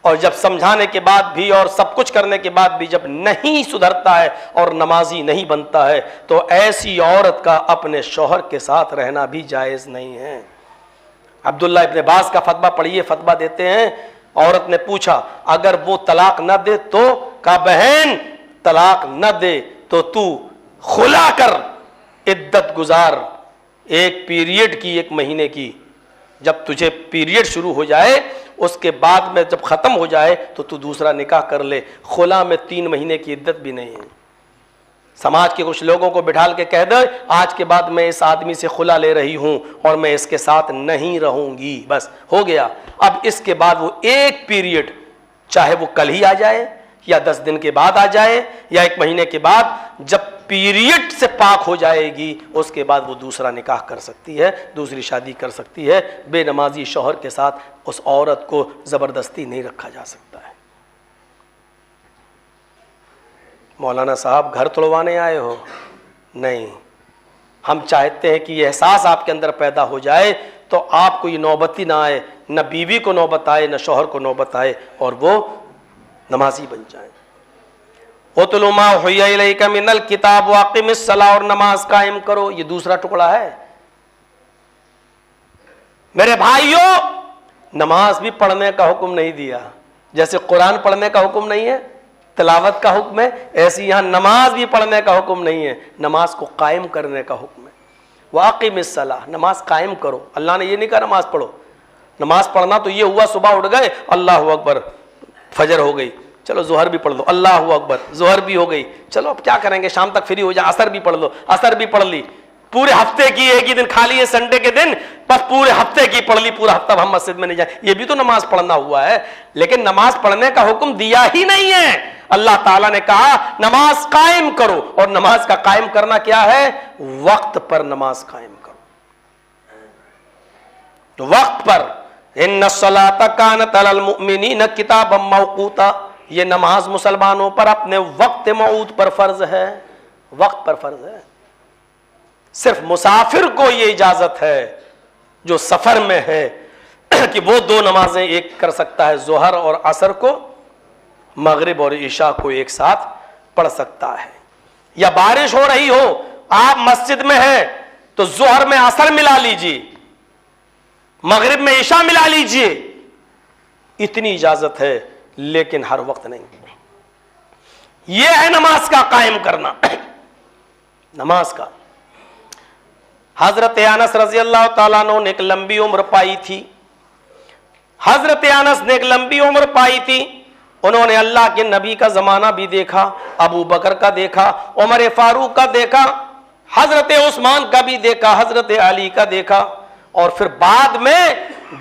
اور جب سمجھانے کے بعد بھی اور سب کچھ کرنے کے بعد بھی جب نہیں سدھرتا ہے اور نمازی نہیں بنتا ہے تو ایسی عورت کا اپنے شوہر کے ساتھ رہنا بھی جائز نہیں ہے۔ عبداللہ ابن باز کا فتویٰ پڑھیے، فتویٰ دیتے ہیں، عورت نے پوچھا اگر وہ طلاق نہ دے تو؟ کہا بہن طلاق نہ دے تو تو خلا کر عدت گزار، ایک پیریڈ کی، 1 مہینے کی، جب تجھے پیریڈ شروع ہو جائے اس کے بعد میں جب ختم ہو جائے تو تو دوسرا نکاح کر لے۔ خلا میں 3 مہینے کی عدت بھی نہیں ہے۔ سماج کے کچھ لوگوں کو بٹھال کے کہہ دے آج کے بعد میں اس آدمی سے خلا لے رہی ہوں اور میں اس کے ساتھ نہیں رہوں گی، بس ہو گیا۔ اب اس کے بعد وہ ایک پیریڈ، چاہے وہ کل ہی آ جائے یا 10 دن کے بعد آ جائے یا 1 مہینے کے بعد، جب پیریڈ سے پاک ہو جائے گی اس کے بعد وہ دوسرا نکاح کر سکتی ہے، دوسری شادی کر سکتی ہے۔ بے نمازی شوہر کے ساتھ اس عورت کو زبردستی نہیں رکھا جا سکتا ہے۔ مولانا صاحب گھر توڑوانے آئے ہو؟ نہیں، ہم چاہتے ہیں کہ یہ احساس آپ کے اندر پیدا ہو جائے تو آپ کو یہ نوبت ہی نہ آئے، نہ بیوی کو نوبت آئے نہ شوہر کو نوبت آئے، اور وہ نمازی بن جائیں۔ اُتْلُ مَا أُوحِیَ إِلَیْکَ مِنَ الْکِتَابِ وَأَقِمِ الصَّلَاةَ، اور نماز قائم کرو، یہ دوسرا ٹکڑا ہے۔ میرے بھائیوں، نماز بھی پڑھنے کا حکم نہیں دیا، جیسے قرآن پڑھنے کا حکم نہیں ہے، تلاوت کا حکم ہے، ایسے یہاں نماز بھی پڑھنے کا حکم نہیں ہے، نماز کو قائم کرنے کا حکم ہے۔ وَأَقِمِ الصَّلَاةَ، نماز قائم کرو۔ اللہ نے یہ نہیں کہا نماز پڑھو۔ نماز پڑھنا تو یہ ہوا صبح اٹھ گئے اللہ اکبر، فجر ہو گئی، چلو ظہر بھی پڑھ لو، اللہ اکبر، ظہر بھی ہو گئی، چلو اب کیا کریں گے شام تک فری ہو جائے، عصر بھی پڑھ لو، عصر بھی پڑھ لی، پورے ہفتے کی ایک ہی دن کھا لیے سنڈے کے دن، بس پورے ہفتے کی پڑھ لی، پورا ہفتہ ہم مسجد میں نہیں جائیں، یہ بھی تو نماز پڑھنا ہوا ہے۔ لیکن نماز پڑھنے کا حکم دیا ہی نہیں ہے۔ اللہ تعالیٰ نے کہا نماز قائم کرو، اور نماز کا قائم کرنا کیا ہے؟ وقت پر نماز قائم کرو، تو وقت پر۔ ان الصلاۃ کانت علی المؤمنین کتابا موقوتا، یہ نماز مسلمانوں پر اپنے وقت موعود پر فرض ہے، وقت پر فرض ہے۔ صرف مسافر کو یہ اجازت ہے جو سفر میں ہے کہ وہ 2 نمازیں ایک کر سکتا ہے، ظہر اور عصر کو، مغرب اور عشاء کو ایک ساتھ پڑھ سکتا ہے۔ یا بارش ہو رہی ہو، آپ مسجد میں ہیں تو ظہر میں عصر ملا لیجیے، مغرب میں عشاء ملا لیجیے، اتنی اجازت ہے، لیکن ہر وقت نہیں۔ یہ ہے نماز کا قائم کرنا، نماز کا۔ حضرت انس رضی اللہ تعالیٰ عنہ نے ایک لمبی عمر پائی تھی، حضرت انس نے ایک لمبی عمر پائی تھی، انہوں نے اللہ کے نبی کا زمانہ بھی دیکھا، ابو بکر کا دیکھا، عمر فاروق کا دیکھا، حضرت عثمان کا بھی دیکھا، حضرت علی کا دیکھا، اور پھر بعد میں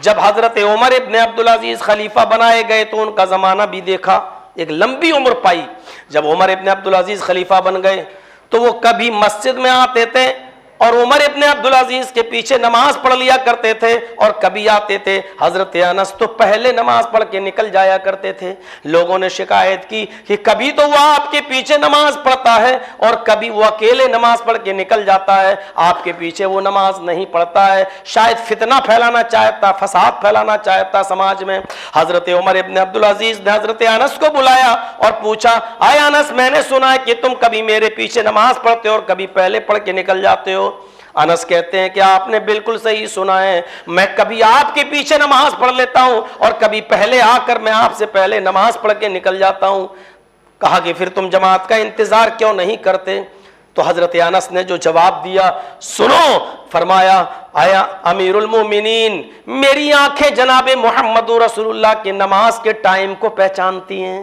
جب حضرت عمر ابن عبدالعزیز خلیفہ بنائے گئے تو ان کا زمانہ بھی دیکھا، ایک لمبی عمر پائی۔ جب عمر ابن عبدالعزیز خلیفہ بن گئے تو وہ کبھی مسجد میں آتے تھے اور عمر ابن عبدالعزیز کے پیچھے نماز پڑھ لیا کرتے تھے، اور کبھی آتے تھے حضرت انس تو پہلے نماز پڑھ کے نکل جایا کرتے تھے۔ لوگوں نے شکایت کی کہ کبھی تو وہ آپ کے پیچھے نماز پڑھتا ہے اور کبھی وہ اکیلے نماز پڑھ کے نکل جاتا ہے، آپ کے پیچھے وہ نماز نہیں پڑھتا ہے، شاید فتنہ پھیلانا چاہتا، فساد پھیلانا چاہتا سماج میں۔ حضرت عمر ابن عبدالعزیز نے حضرت انس کو بلایا اور پوچھا، اے انس، میں نے سنا ہے کہ تم کبھی میرے پیچھے نماز پڑھتے ہو اور کبھی پہلے پڑھ کے نکل جاتے ہو۔ انس کہتے ہیں کہ آپ نے بالکل صحیح سنا ہے، میں کبھی آپ کے پیچھے نماز پڑھ لیتا ہوں اور کبھی پہلے آ کر میں آپ سے پہلے نماز پڑھ کے نکل جاتا ہوں۔ کہا کہ پھر تم جماعت کا انتظار کیوں نہیں کرتے؟ تو حضرت انس نے جو جواب دیا سنو، فرمایا، آیا امیر المومنین، میری آنکھیں جناب محمد رسول اللہ کی نماز کے ٹائم کو پہچانتی ہیں،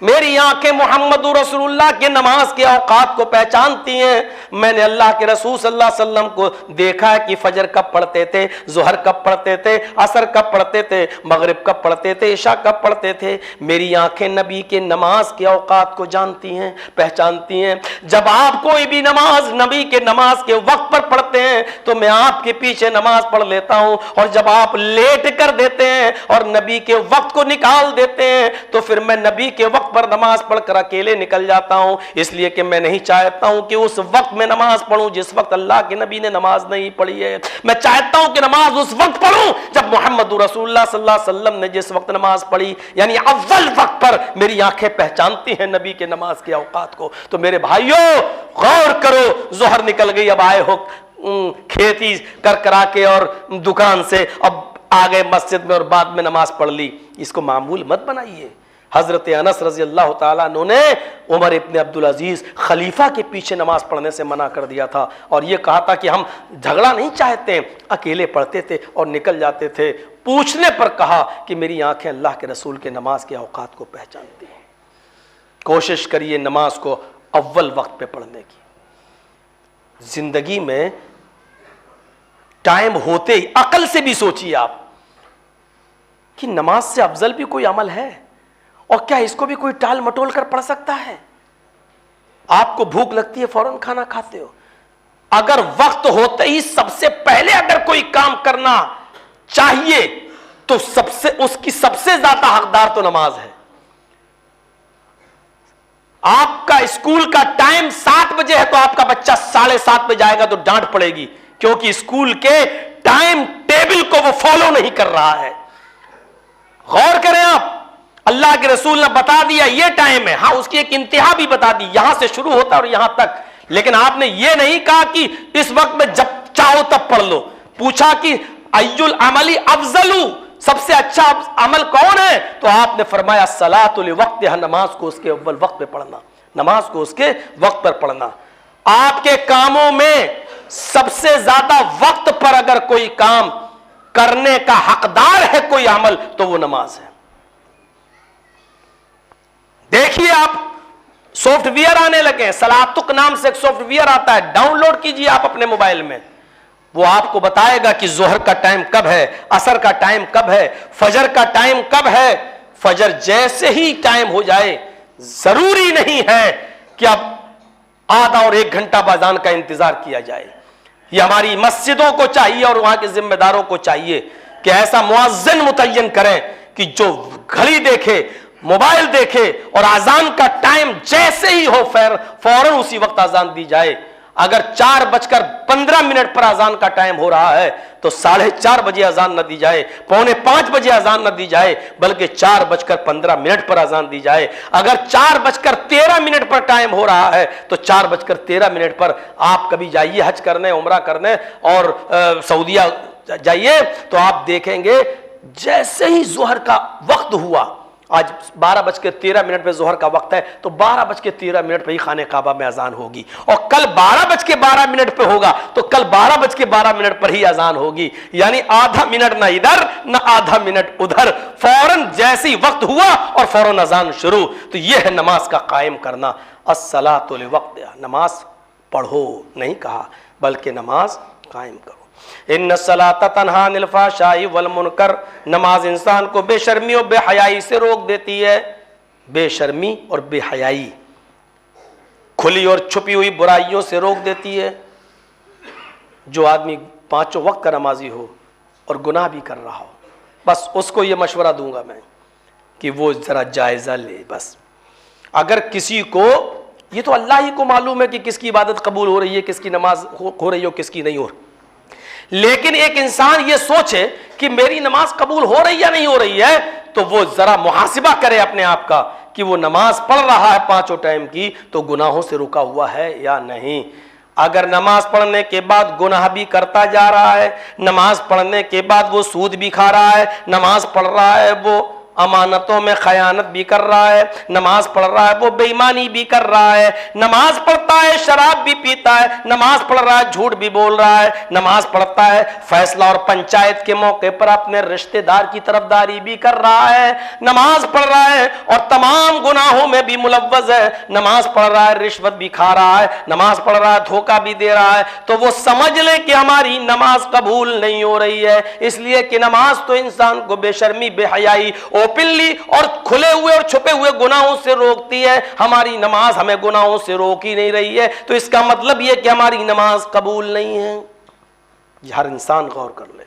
میری آنکھیں محمد رسول اللہ کے نماز کے اوقات کو پہچانتی ہیں۔ میں نے اللہ کے رسول صلی اللہ علیہ وسلم کو دیکھا ہے کہ فجر کب پڑھتے تھے، ظہر کب پڑھتے تھے، عصر کب پڑھتے تھے، مغرب کب پڑھتے تھے، عشاء کب پڑھتے تھے۔ میری آنکھیں نبی کے نماز کے اوقات کو جانتی ہیں، پہچانتی ہیں۔ جب آپ کوئی بھی نماز نبی کے نماز کے وقت پر پڑھتے ہیں تو میں آپ کے پیچھے نماز پڑھ لیتا ہوں، اور جب آپ لیٹ کر دیتے ہیں اور نبی کے وقت کو نکال دیتے ہیں تو پھر میں نبی کے وقت پر نماز پڑھ کر اکیلے نکل جاتا ہوں، اس لیے کہ میں نہیں چاہتا ہوں کہ اس وقت میں نماز پڑھوں جس وقت اللہ کے نبی نے نماز نہیں پڑھی ہے۔ میں چاہتا ہوں کہ نماز اس وقت پڑھوں جب محمد رسول اللہ صلی اللہ علیہ وسلم نے جس وقت نماز پڑھی، یعنی اول وقت پر میری آنکھیں پہچانتی ہیں نبی کے نماز کے اوقات کو۔ تو میرے بھائیوں غور کرو، ظہر نکل گئی، اب آئے ہو کھیتی کر کرا کے اور دکان سے، اب آ گئے مسجد میں اور بعد میں نماز پڑھ لی، اس کو معمول مت بنائیے۔ حضرت انس رضی اللہ تعالیٰ عنہ نے عمر ابن عبدالعزیز خلیفہ کے پیچھے نماز پڑھنے سے منع کر دیا تھا، اور یہ کہا تھا کہ ہم جھگڑا نہیں چاہتے، اکیلے پڑھتے تھے اور نکل جاتے تھے۔ پوچھنے پر کہا کہ میری آنکھیں اللہ کے رسول کے نماز کے اوقات کو پہچانتی ہیں۔ کوشش کریے نماز کو اول وقت پہ پڑھنے کی۔ زندگی میں ٹائم ہوتے ہی عقل سے بھی سوچیے آپ کہ نماز سے افضل بھی کوئی عمل ہے، اور کیا اس کو بھی کوئی ٹال مٹول کر پڑھ سکتا ہے؟ آپ کو بھوک لگتی ہے فوراً کھانا کھاتے ہو، اگر وقت ہوتے ہی سب سے پہلے اگر کوئی کام کرنا چاہیے تو اس کی سب سے زیادہ حقدار تو نماز ہے۔ آپ کا اسکول کا ٹائم 7 بجے ہے تو آپ کا بچہ 7:30 پہ جائے گا تو ڈانٹ پڑے گی، کیونکہ اسکول کے ٹائم ٹیبل کو وہ فالو نہیں کر رہا ہے۔ غور کریں آپ، اللہ کے رسول نے بتا دیا یہ ٹائم ہے، ہاں اس کی ایک انتہا بھی بتا دی، یہاں سے شروع ہوتا ہے اور یہاں تک، لیکن آپ نے یہ نہیں کہا کہ اس وقت میں جب چاہو تب پڑھ لو۔ پوچھا کہ ای العمل افضل، سب سے اچھا عمل کون ہے؟ تو آپ نے فرمایا الصلاۃ لوقتہا، نماز کو اس کے اول وقت پہ پڑھنا، نماز کو اس کے وقت پر پڑھنا۔ آپ کے کاموں میں سب سے زیادہ وقت پر اگر کوئی کام کرنے کا حقدار ہے کوئی عمل تو وہ نماز ہے۔ دیکھیے آپ سافٹ ویئر آنے لگے ہیں، صلاتک نام سے ایک سافٹ ویئر آتا ہے، ڈاؤن لوڈ کیجئے آپ اپنے موبائل میں، وہ آپ کو بتائے گا کہ ظہر کا ٹائم کب ہے، عصر کا ٹائم کب ہے، فجر کا ٹائم کب ہے۔ فجر جیسے ہی ٹائم ہو جائے، ضروری نہیں ہے کہ اب آدھا اور 1 گھنٹہ اذان کا انتظار کیا جائے۔ یہ ہماری مسجدوں کو چاہیے اور وہاں کے ذمہ داروں کو چاہیے کہ ایسا مؤذن متعین کریں کہ جو گھڑی دیکھے، موبائل دیکھے اور اذان کا ٹائم جیسے ہی ہو فوراً اسی وقت اذان دی جائے۔ اگر 4:15 پر اذان کا ٹائم ہو رہا ہے تو 4:30 بجے اذان نہ دی جائے، 4:45 بجے اذان نہ دی جائے، بلکہ 4:15 پر اذان دی جائے۔ اگر 4:13 پر ٹائم ہو رہا ہے تو 4:13 پر آپ کبھی جائیے حج کرنے، عمرہ کرنے اور سعودیہ جائیے تو آپ دیکھیں گے جیسے ہی ظہر کا وقت ہوا آج 12:13 پہ ظہر کا وقت ہے تو 12:13 پہ ہی خانہ کعبہ میں اذان ہوگی، اور کل 12:12 پہ ہوگا تو کل 12:12 پر ہی اذان ہوگی، یعنی آدھا منٹ نہ ادھر نہ آدھا منٹ ادھر، فوراً جیسی وقت ہوا اور فوراً اذان شروع۔ تو یہ ہے نماز کا قائم کرنا۔ الصلاۃ لوقتہا، نماز پڑھو نہیں کہا بلکہ نماز قائم کرو۔ ان الصلاۃ تنہی عن الفحشاء والمنکر، نماز انسان کو بے شرمی اور بے حیائی سے روک دیتی ہے۔ بے شرمی اور بے حیائی، کھلی اور چھپی ہوئی برائیوں سے روک دیتی ہے۔ جو آدمی 5 وقت کا نمازی ہو اور گناہ بھی کر رہا ہو، بس اس کو یہ مشورہ دوں گا میں کہ وہ ذرا جائزہ لے۔ بس اگر کسی کو، یہ تو اللہ ہی کو معلوم ہے کہ کس کی عبادت قبول ہو رہی ہے، کس کی نماز ہو رہی ہے اور کس کی نہیں ہو رہی، لیکن ایک انسان یہ سوچے کہ میری نماز قبول ہو رہی یا نہیں ہو رہی ہے، تو وہ ذرا محاسبہ کرے اپنے آپ کا کہ وہ نماز پڑھ رہا ہے 5 ٹائم کی تو گناہوں سے رکا ہوا ہے یا نہیں۔ اگر نماز پڑھنے کے بعد گناہ بھی کرتا جا رہا ہے، نماز پڑھنے کے بعد وہ سود بھی کھا رہا ہے، نماز پڑھ رہا ہے وہ امانتوں میں خیانت بھی کر رہا ہے، نماز پڑھ رہا ہے وہ بے ایمانی بھی کر رہا ہے، نماز پڑھتا ہے شراب بھی پیتا ہے، نماز پڑھ رہا ہے جھوٹ بھی بول رہا ہے، نماز پڑھتا ہے فیصلہ اور پنچایت کے موقع پر اپنے رشتہ دار کی طرفداری بھی کر رہا ہے، نماز پڑھ رہا ہے اور تمام گناہوں میں بھی ملوث ہے، نماز پڑھ رہا ہے رشوت بھی کھا رہا ہے، نماز پڑھ رہا ہے دھوکہ بھی دے رہا ہے، تو وہ سمجھ لے کہ ہماری نماز قبول نہیں ہو رہی ہے، اس لیے کہ نماز تو انسان کو بے شرمی بے حیائی اوپنلی اور کھلے ہوئے اور چھپے ہوئے گناہوں سے روکتی ہے۔ ہماری نماز ہمیں گناہوں سے روک ہی نہیں رہی ہے، تو اس کا مطلب یہ کہ ہماری نماز قبول نہیں ہے۔ یہ ہر انسان غور کر لے۔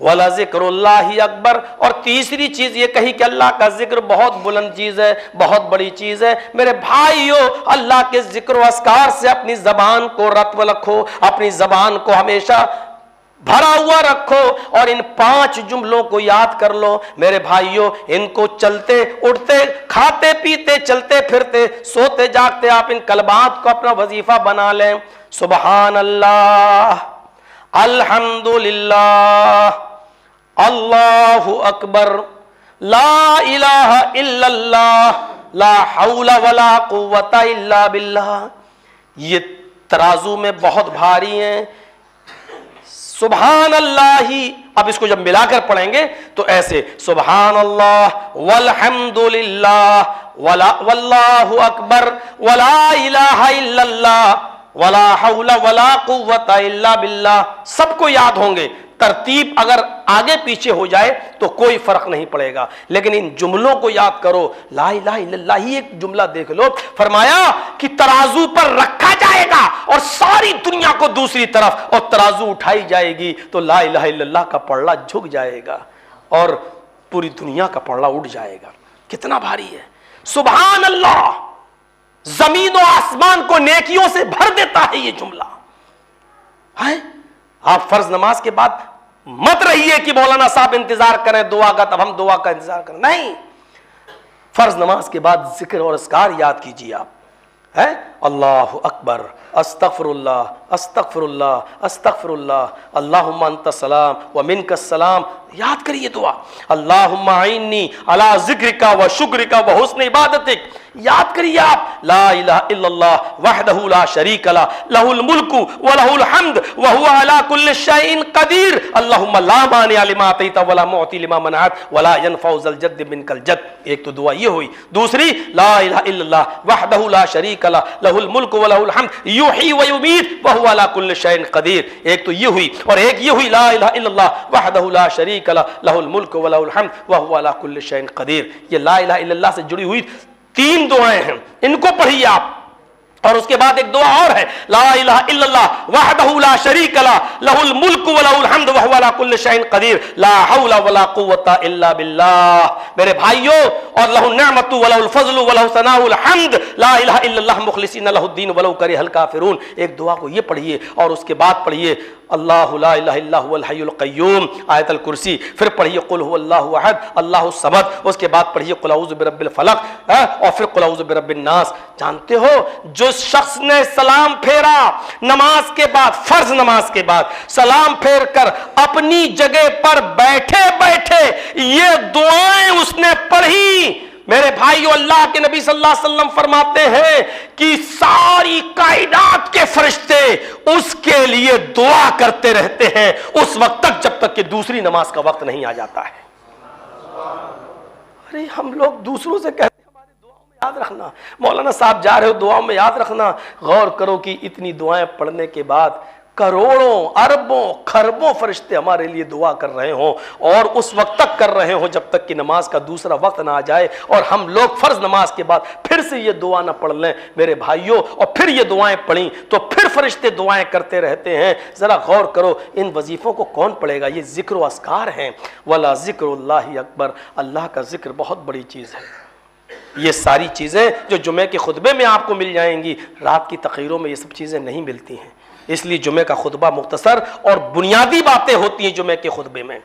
وَلَذِكْرُ اللَّهِ اکبر، اور تیسری چیز یہ کہی کہ اللہ کا ذکر بہت بلند چیز ہے، بہت بڑی چیز ہے۔ میرے بھائیو، اللہ کے ذکر و اذکار سے اپنی زبان کو رطب رکھو، اپنی زبان کو ہمیشہ بھرا ہوا رکھو، اور ان 5 جملوں کو یاد کر لو میرے بھائیوں۔ ان کو چلتے اٹھتے کھاتے پیتے چلتے پھرتے سوتے جاگتے آپ ان کلمات کو اپنا وظیفہ بنا لیں۔ سبحان اللہ، الحمدللہ، اللہ اکبر، لا الہ الا اللہ، لا حول ولا قوت الا باللہ۔ یہ ترازو میں بہت بھاری ہیں۔ سبحان اللہ، اب اس کو جب ملا کر پڑھیں گے تو ایسے سبحان اللہ والحمد للہ واللہ اکبر ولا الہ الا اللہ ولا حول ولا قوت الا باللہ، سب کو یاد ہوں گے۔ ترتیب اگر آگے پیچھے ہو جائے تو کوئی فرق نہیں پڑے گا، لیکن ان جملوں کو یاد کرو۔ لا الہ الا اللہ ہی ایک جملہ دیکھ لو، فرمایا کہ ترازو پر رکھا جائے گا اور ساری دنیا کو دوسری طرف، اور ترازو اٹھائی جائے گی تو لا الہ الا اللہ کا پلڑا جھک جائے گا اور پوری دنیا کا پلڑا اٹھ جائے گا۔ کتنا بھاری ہے سبحان اللہ! زمین و آسمان کو نیکیوں سے بھر دیتا ہے یہ جملہ ہے۔ آپ فرض نماز کے بعد مت رہیے کہ مولانا صاحب انتظار کریں دعا کا، تب ہم دعا کا انتظار کریں، نہیں، فرض نماز کے بعد ذکر اور اذکار یاد کیجیے آپ، ہے اللہ اکبر، استغفر اللہ استغفر اللہ استغفر اللہ، اللہم انت السلام ومنک السلام، یاد کریے دعا، اللہم اعنی علی ذکرک و شکرک و حسن عبادتک، یاد کریے آپ، لا الہ الا اللہ وحدہ لا شریک لہ، لہ الملک و لہ الحمد وہو علی کل شیء قدیر، اللہم لا مانع لما اعطیت ولا معطی لما منعت ولا ينفع ذا الجد منک الجد۔ ایک تو دعا یہ ہوئی، دوسری لا الہ الا اللہ وحدہ لا شریک لہ، لہ الملک و لہ الحمد یحیی و یمیت وہو علی کل شیء قدیر۔ ایک تو یہ ہوئی، اور ایک یہ ہوئی لا الہ الا اللہ وحدہ لا شریک لہ، لہ الملک و لہ الحمد وہو علی کل شیء قدیر۔ یہ لا الہ الا اللہ سے جڑی ہوئی 3 دعائیں ہیں، ان کو پڑھیے آپ۔ اور اس کے بعد ایک دعا اور ہے، لا الہ الا اللہ وحدہ لا شریک لہ، لہ الملک و لہ الحمد وہو علی کل شیء قدیر، لا حول ولا قوت الا باللہ۔ میرے بھائیوں، اور لہ النعمت و لہ الفضل و لہ ثناء الحمد، لا الہ الا اللہ مخلصین لہ الدین ولو کرہ الکافرون۔ ایک دعا کو یہ پڑھیے، اور اس کے بعد پڑھیے اللہ لا الہ الا هو الحی القیوم، آیت الکرسی، پھر پڑھیے قل هو اللہ احد اللہ الصمد، اس کے بعد پڑھیے قل اعوذ برب الفلق، اور پھر قل اعوذ برب الناس۔ جانتے ہو جو شخص نے سلام پھیرا نماز کے بعد، فرض نماز کے بعد سلام پھیر کر اپنی جگہ پر بیٹھے بیٹھے یہ دعائیں اس نے پڑھی، میرے بھائیو اللہ کے نبی صلی اللہ علیہ وسلم فرماتے ہیں کہ ساری کائنات کے فرشتے اس کے لیے دعا کرتے رہتے ہیں اس وقت تک جب تک کہ دوسری نماز کا وقت نہیں آ جاتا ہے۔ ارے ہم لوگ دوسروں سے کہتے ہیں ہماری دعاؤں میں یاد رکھنا، مولانا صاحب جا رہے ہو دعاؤں میں یاد رکھنا، غور کرو کہ اتنی دعائیں پڑھنے کے بعد کروڑوں اربوں خربوں فرشتے ہمارے لیے دعا کر رہے ہوں، اور اس وقت تک کر رہے ہوں جب تک کہ نماز کا دوسرا وقت نہ آ جائے، اور ہم لوگ فرض نماز کے بعد پھر سے یہ دعا نہ پڑھ لیں میرے بھائیوں، اور پھر یہ دعائیں پڑھیں تو پھر فرشتے دعائیں کرتے رہتے ہیں۔ ذرا غور کرو ان وظیفوں کو کون پڑھے گا؟ یہ ذکر و اذکار ہیں، وَلَا ذِكْرُ اللَّهِ اکبر، اللہ کا ذکر بہت بڑی چیز ہے۔ یہ ساری چیزیں جو جمعے کے خطبے میں آپ کو مل جائیں گی، رات کی تقریروں میں یہ سب چیزیں نہیں ملتی ہیں، اس لیے جمعے کا خطبہ مختصر اور بنیادی باتیں ہوتی ہیں جمعے کے خطبے میں۔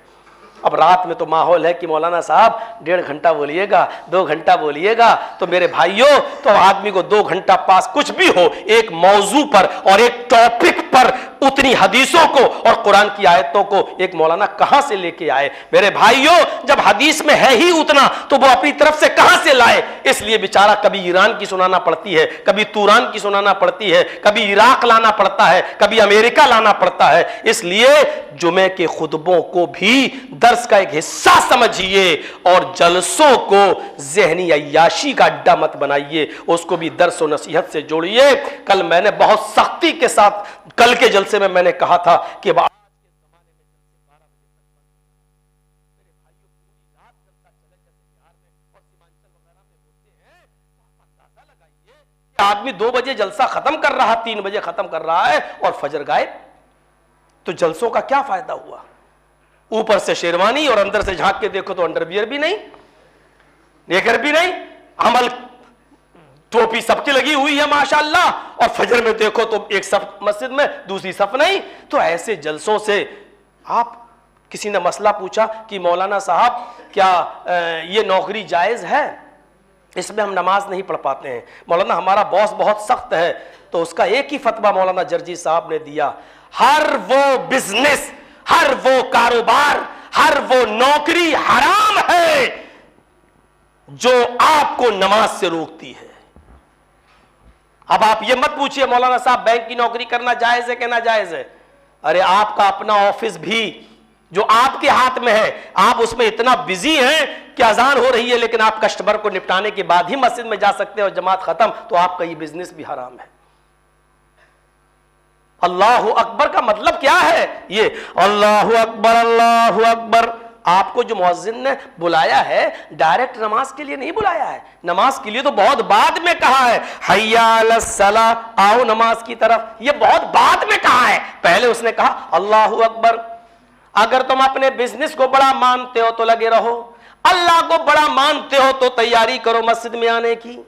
اب رات میں تو ماحول ہے کہ مولانا صاحب 1.5 گھنٹہ بولیے گا، 2 گھنٹہ بولیے گا، تو میرے بھائیوں تو آدمی کو 2 گھنٹہ پاس کچھ بھی ہو ایک موضوع پر اور ایک ٹاپک پر اتنی حدیثوں کو اور قرآن کی آیتوں کو ایک مولانا کہاں سے لے کے آئے؟ میرے بھائیوں جب حدیث میں ہے ہی اتنا تو وہ اپنی طرف سے کہاں سے لائے؟ اس لیے بیچارہ کبھی ایران کی سنانا پڑتی ہے، کبھی توران کی سنانا پڑتی ہے، کبھی عراق لانا پڑتا ہے، کبھی امریکہ لانا پڑتا ہے۔ اس لیے جمعے کے خطبوں کو بھی درس کا ایک حصہ سمجھیے اور جلسوں کو ذہنی عیاشی کا اڈا مت بنائیے، اس کو بھی درس و نصیحت سے جوڑیے۔ کل میں نے بہت سختی کے ساتھ کل کے جلسے میں نے کہا تھا کہ آدمی 2 بجے جلسہ ختم کر رہا، 3 بجے ختم کر رہا ہے اور فجر غائب، تو جلسوں کا کیا فائدہ ہوا؟ اوپر سے شیروانی اور اندر سے جھانک کے دیکھو تو انڈر ویئر بھی نہیں، نیکر بھی نہیں، عمل ٹوپی سب کی لگی ہوئی ہے ماشاءاللہ، اور فجر میں دیکھو تو ایک صف مسجد میں دوسری صف نہیں۔ تو ایسے جلسوں سے آپ کسی نے مسئلہ پوچھا کہ مولانا صاحب کیا یہ نوکری جائز ہے؟ اس میں ہم نماز نہیں پڑھ پاتے ہیں، مولانا ہمارا باس بہت سخت ہے، تو اس کا ایک ہی فتویٰ مولانا جرجی صاحب نے دیا، ہر وہ بزنس، ہر وہ کاروبار، ہر وہ نوکری حرام ہے جو آپ کو نماز سے روکتی ہے۔ اب آپ یہ مت پوچھئے مولانا صاحب بینک کی نوکری کرنا جائز ہے کہ ناجائز ہے؟ ارے آپ کا اپنا آفس بھی جو آپ کے ہاتھ میں ہے، آپ اس میں اتنا بزی ہیں کہ اذان ہو رہی ہے لیکن آپ کسٹمر کو نپٹانے کے بعد ہی مسجد میں جا سکتے ہیں اور جماعت ختم، تو آپ کا یہ بزنس بھی حرام ہے۔ اللہ اکبر کا مطلب کیا ہے؟ یہ اللہ اکبر اللہ اکبر، آپ کو جو مؤذن نے بلایا ہے ڈائریکٹ نماز کے لیے نہیں بلایا ہے، نماز کے لیے تو بہت بعد میں کہا ہے، حی علی الصلاۃ، آؤ نماز کی طرف، یہ بہت بعد میں کہا ہے۔ پہلے اس نے کہا اللہ اکبر۔ اگر تم اپنے بزنس کو بڑا مانتے ہو تو لگے رہو، اللہ کو بڑا مانتے ہو تو تیاری کرو مسجد میں آنے کی۔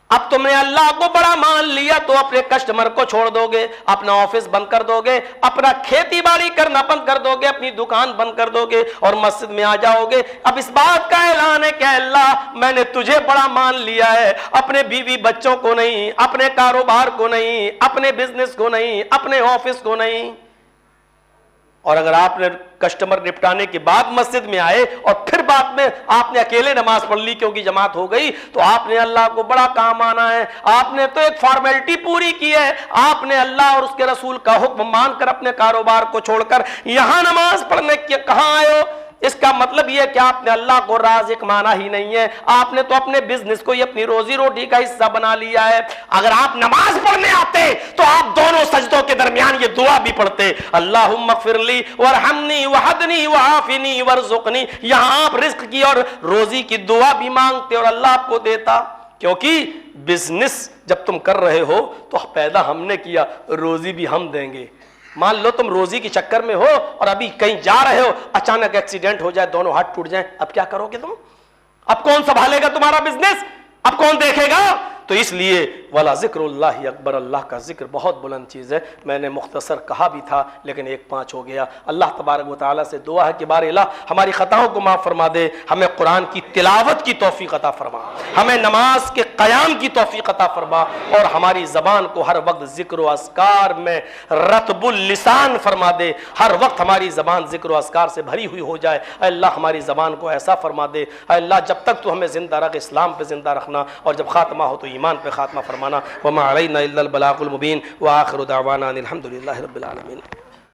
اب تم نے اللہ کو بڑا مان لیا تو اپنے کسٹمر کو چھوڑ دو گے، اپنا آفس بند کر دو گے، اپنا کھیتی باڑی کرنا بند کر دو گے، اپنی دکان بند کر دو گے اور مسجد میں آ جاؤ گے۔ اب اس بات کا اعلان ہے کہ اللہ میں نے تجھے بڑا مان لیا ہے، اپنے بیوی بچوں کو نہیں، اپنے کاروبار کو نہیں، اپنے بزنس کو نہیں، اپنے آفس کو نہیں۔ اور اگر آپ نے کسٹمر نپٹانے کے بعد مسجد میں آئے اور پھر بعد میں آپ نے اکیلے نماز پڑھ لی کیونکہ جماعت ہو گئی، تو آپ نے اللہ کو بڑا کام مانا ہے، آپ نے تو ایک فارمیلٹی پوری کی ہے، آپ نے اللہ اور اس کے رسول کا حکم مان کر اپنے کاروبار کو چھوڑ کر یہاں نماز پڑھنے کے کہاں آئے ہو؟ اس کا مطلب یہ ہے کہ آپ نے اللہ کو رازق مانا ہی نہیں ہے، آپ نے تو اپنے بزنس کو یہ اپنی روزی روٹی کا حصہ بنا لیا ہے۔ اگر آپ نماز پڑھنے آتے تو آپ دونوں سجدوں کے درمیان یہ دعا بھی پڑھتے، اللہم اغفر لی وارحمنی وحدنی وعافنی وارزقنی، یہاں آپ رزق کی اور روزی کی دعا بھی مانگتے اور اللہ آپ کو دیتا، کیونکہ بزنس جب تم کر رہے ہو تو پیدا ہم نے کیا، روزی بھی ہم دیں گے۔ مان لو تم روزی کی چکر میں ہو اور ابھی کہیں جا رہے ہو، اچانک ایکسیڈنٹ ہو جائے، دونوں ہاتھ ٹوٹ جائیں، اب کیا کرو گے تم؟ اب کون سنبھالے گا تمہارا بزنس؟ اب کون دیکھے گا؟ تو اس لیے ولا ذکر اللہ اکبر، اللہ کا ذکر بہت بلند چیز ہے۔ میں نے مختصر کہا بھی تھا لیکن 1-5 ہو گیا۔ اللہ تبارک و تعالیٰ سے دعا ہے کہ بار الہ ہماری خطاؤں کو معاف فرما دے، ہمیں قرآن کی تلاوت کی توفیق عطا فرما، ہمیں نماز کے قیام کی توفیق عطا فرما، اور ہماری زبان کو ہر وقت ذکر و اذکار میں رطب اللسان فرما دے، ہر وقت ہماری زبان ذکر و اذکار سے بھری ہوئی ہو جائے۔ اے اللہ ہماری زبان کو ایسا فرما دے، اے اللہ جب تک تو ہمیں زندہ رکھ اسلام پہ زندہ رکھنا، اور جب خاتمہ ہو تو ایمان پہ خاتمہ فرمانا۔ وما علینا الا البلاغ المبین، وآخر دعوانا ان الحمد للہ رب العالمین۔